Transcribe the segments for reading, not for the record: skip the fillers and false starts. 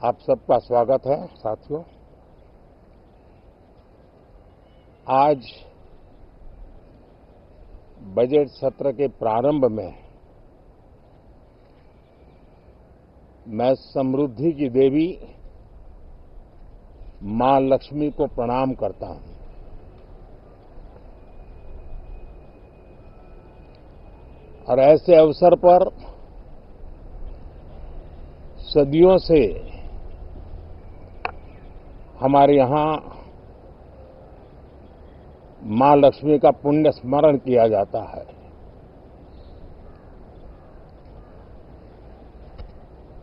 आप सबका स्वागत है साथियों। आज बजट सत्र के प्रारंभ में मैं समृद्धि की देवी मां लक्ष्मी को प्रणाम करता हूं। और ऐसे अवसर पर सदियों से हमारे यहां मां लक्ष्मी का पुण्य स्मरण किया जाता है।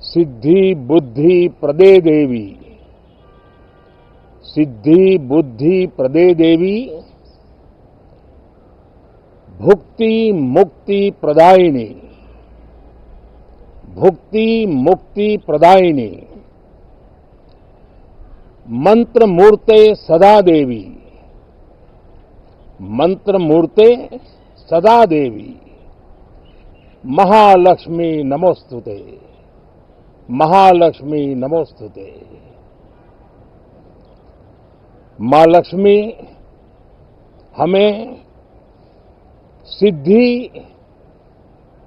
सिद्धि बुद्धि प्रदे देवी, सिद्धि बुद्धि प्रदे देवी, भुक्ति मुक्ति प्रदायिनी, भुक्ति मुक्ति प्रदायिनी, मंत्र मूर्ते सदा देवी, मंत्र मूर्ते सदा देवी, महालक्ष्मी नमोस्तुते, महालक्ष्मी नमोस्तुते। मां लक्ष्मी हमें सिद्धि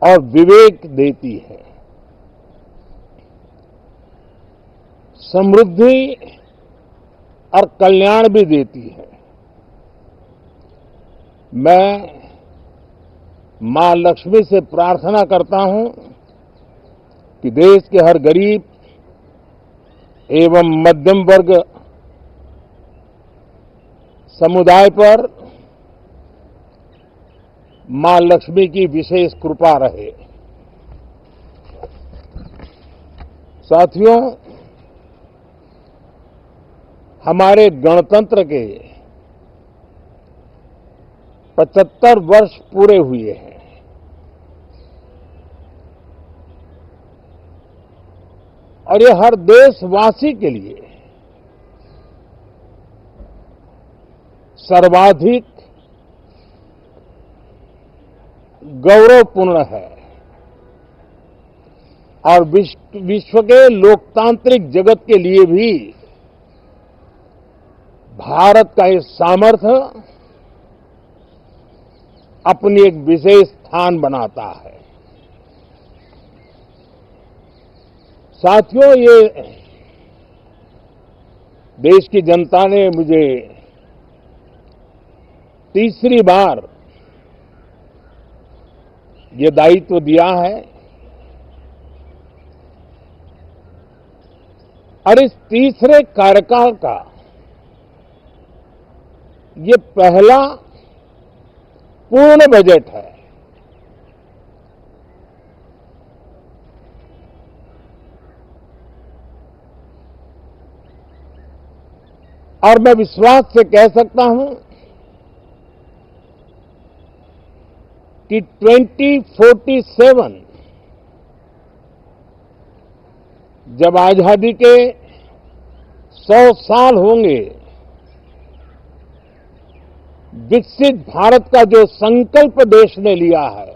और विवेक देती है, समृद्धि और कल्याण भी देती है। मैं मां लक्ष्मी से प्रार्थना करता हूं कि देश के हर गरीब एवं मध्यम वर्ग समुदाय पर मां लक्ष्मी की विशेष कृपा रहे। साथियों, हमारे गणतंत्र के 75 वर्ष पूरे हुए हैं। और ये हर देशवासी के लिए सर्वाधिक गौरवपूर्ण है और विश्व के लोकतांत्रिक जगत के लिए भी भारत का ये सामर्थ्य अपनी एक विशेष स्थान बनाता है। साथियों, ये देश की जनता ने मुझे तीसरी बार ये दायित्व दिया है और इस तीसरे कार्यकाल का ये पहला पूर्ण बजट है। और मैं विश्वास से कह सकता हूं कि 2047 जब आजादी के 100 साल होंगे, विकसित भारत का जो संकल्प देश ने लिया है,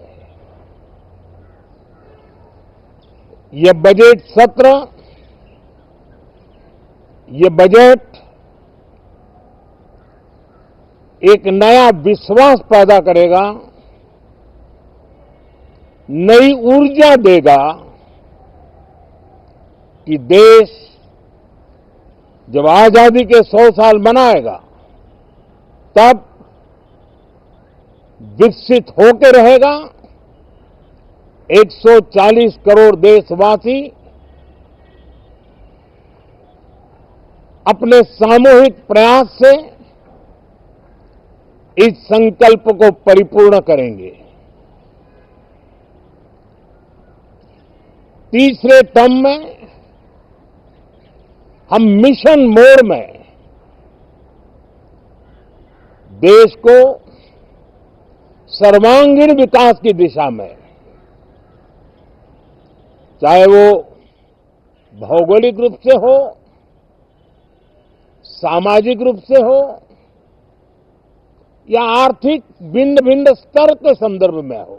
ये बजट सत्र, ये बजट एक नया विश्वास पैदा करेगा, नई ऊर्जा देगा कि देश जब आजादी के 100 साल मनाएगा तब विकसित होकर रहेगा। 140 करोड़ देशवासी अपने सामूहिक प्रयास से इस संकल्प को परिपूर्ण करेंगे। तीसरे टर्म में हम मिशन मोड में देश को सर्वांगीण विकास की दिशा में, चाहे वो भौगोलिक रूप से हो, सामाजिक रूप से हो या आर्थिक भिन्न भिन्न स्तर के संदर्भ में हो,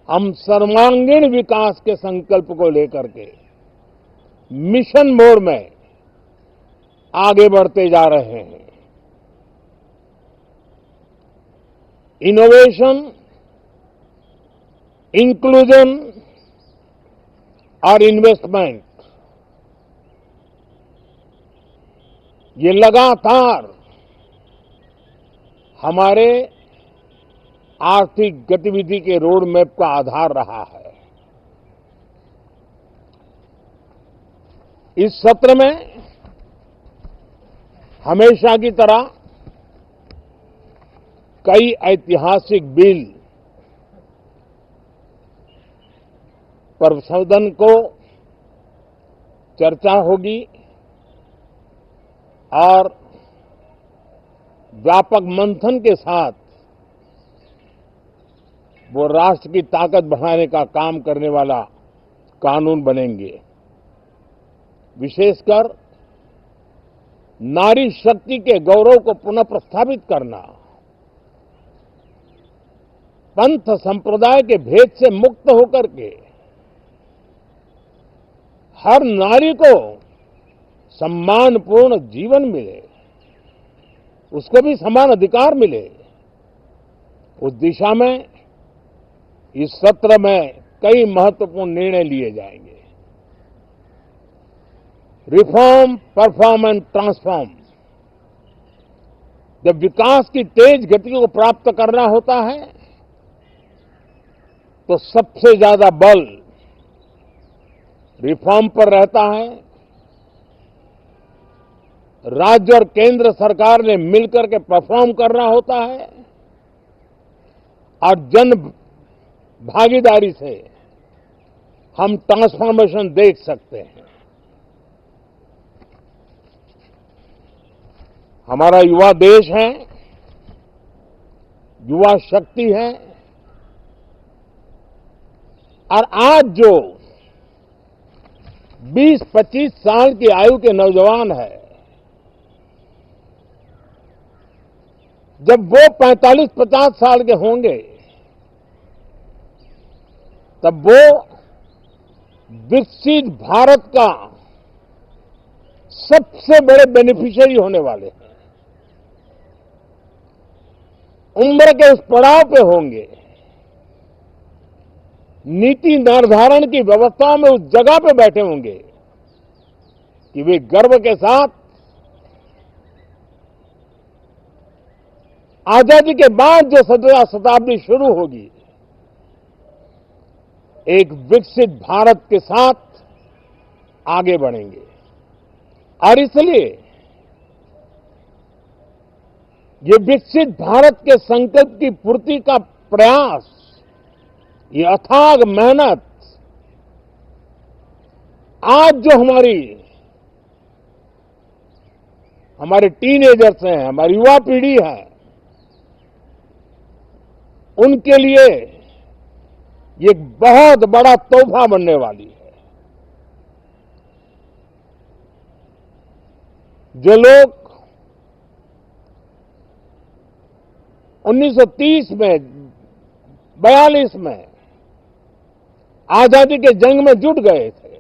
हम सर्वांगीण विकास के संकल्प को लेकर के मिशन मोड में आगे बढ़ते जा रहे हैं। इनोवेशन, इंक्लूजन और इन्वेस्टमेंट, ये लगातार हमारे आर्थिक गतिविधि के रोड मैप का आधार रहा है। इस सत्र में हमेशा की तरह कई ऐतिहासिक बिल पर सदन को चर्चा होगी और व्यापक मंथन के साथ वो राष्ट्र की ताकत बढ़ाने का काम करने वाला कानून बनेंगे। विशेषकर नारी शक्ति के गौरव को पुनः प्रस्थापित करना, पंथ संप्रदाय के भेद से मुक्त होकर के हर नारी को सम्मानपूर्ण जीवन मिले, उसको भी समान अधिकार मिले, उस दिशा में इस सत्र में कई महत्वपूर्ण निर्णय लिए जाएंगे। Reform, perform and transform. जब विकास की तेज गति को प्राप्त करना होता है तो सबसे ज्यादा बल रिफॉर्म पर रहता है। राज्य और केंद्र सरकार ने मिलकर के परफॉर्म करना होता है और जन भागीदारी से हम ट्रांसफॉर्मेशन देख सकते हैं। हमारा युवा देश है, युवा शक्ति है और आज जो 20-25 साल की आयु के नौजवान है, जब वो 45-50 साल के होंगे तब वो विकसित भारत का सबसे बड़े बेनिफिशियरी होने वाले हैं। उम्र के उस पड़ाव पे होंगे, नीति निर्धारण की व्यवस्थाओं में उस जगह पे बैठे होंगे कि वे गर्व के साथ आजादी के बाद जो 17वीं शताब्दी शुरू होगी, एक विकसित भारत के साथ आगे बढ़ेंगे। और इसलिए ये विकसित भारत के संकल्प की पूर्ति का प्रयास, ये अथाग मेहनत आज जो हमारे टीनेजर्स हैं, हमारी युवा पीढ़ी है, उनके लिए ये एक बहुत बड़ा तोहफा बनने वाली है। जो लोग 1930 में, 42 में आजादी के जंग में जुट गए थे,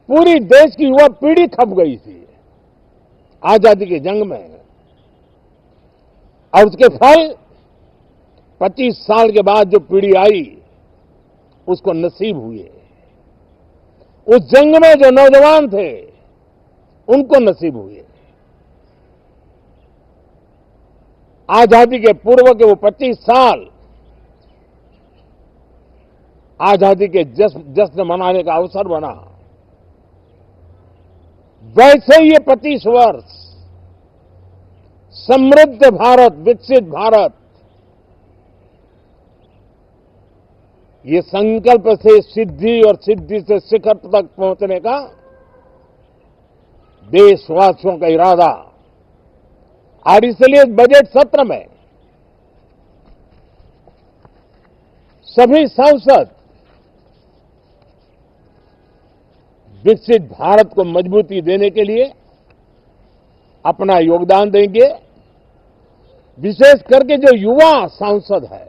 पूरी देश की युवा पीढ़ी खप गई थी आजादी के जंग में, और उसके फल 25 साल के बाद जो पीढ़ी आई उसको नसीब हुए। उस जंग में जो नौजवान थे उनको नसीब हुए। आजादी के पूर्व के वो 25 साल आजादी के जश्न मनाने का अवसर बना। वैसे ही ये 25 वर्ष समृद्ध भारत, विकसित भारत, ये संकल्प से सिद्धि और सिद्धि से शिखर तक पहुंचने का देशवासियों का इरादा। और इसलिए बजट सत्र में सभी सांसद विकसित भारत को मजबूती देने के लिए अपना योगदान देंगे। विशेष करके जो युवा सांसद है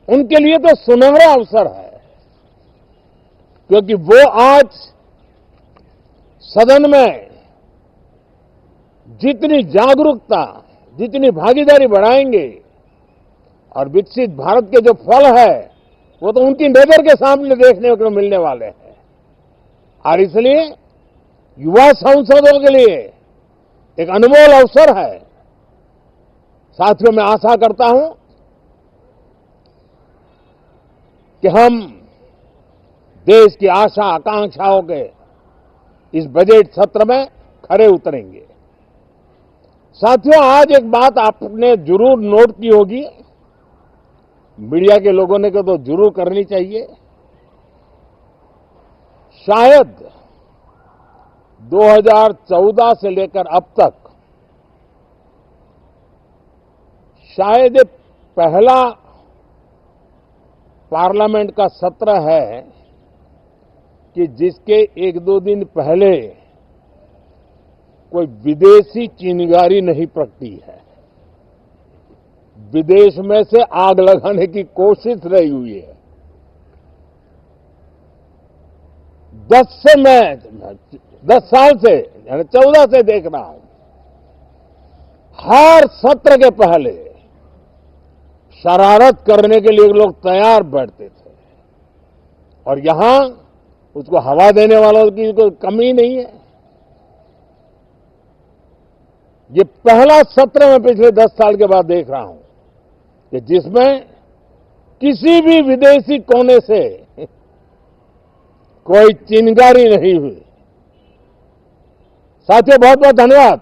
उनके लिए तो सुनहरा अवसर है। क्योंकि वो आज सदन में जितनी जागरूकता, जितनी भागीदारी बढ़ाएंगे और विकसित भारत के जो फल है वो तो उनकी नजर के सामने देखने को मिलने वाले हैं। और इसलिए युवा सांसदों के लिए एक अनमोल अवसर है। साथियों, मैं आशा करता हूं कि हम देश की आशा आकांक्षाओं के इस बजट सत्र में खरे उतरेंगे। साथियों, आज एक बात आपने जरूर नोट की होगी, मीडिया के लोगों ने तो जरूर करनी चाहिए। शायद 2014 से लेकर अब तक शायद ये पहला पार्लियामेंट का सत्र है कि जिसके एक दो दिन पहले कोई विदेशी चिंगारी नहीं प्रगटी है। विदेश में से आग लगाने की कोशिश रही हुई है। 10 साल से यानी 14 से देख रहा हूं, हर सत्र के पहले शरारत करने के लिए लोग तैयार बैठते थे और यहां उसको हवा देने वालों की कोई कमी नहीं है। ये पहला सत्र मैं पिछले 10 साल के बाद देख रहा हूं कि जिसमें किसी भी विदेशी कोने से कोई चिंगारी नहीं हुई। साथियों, बहुत बहुत धन्यवाद।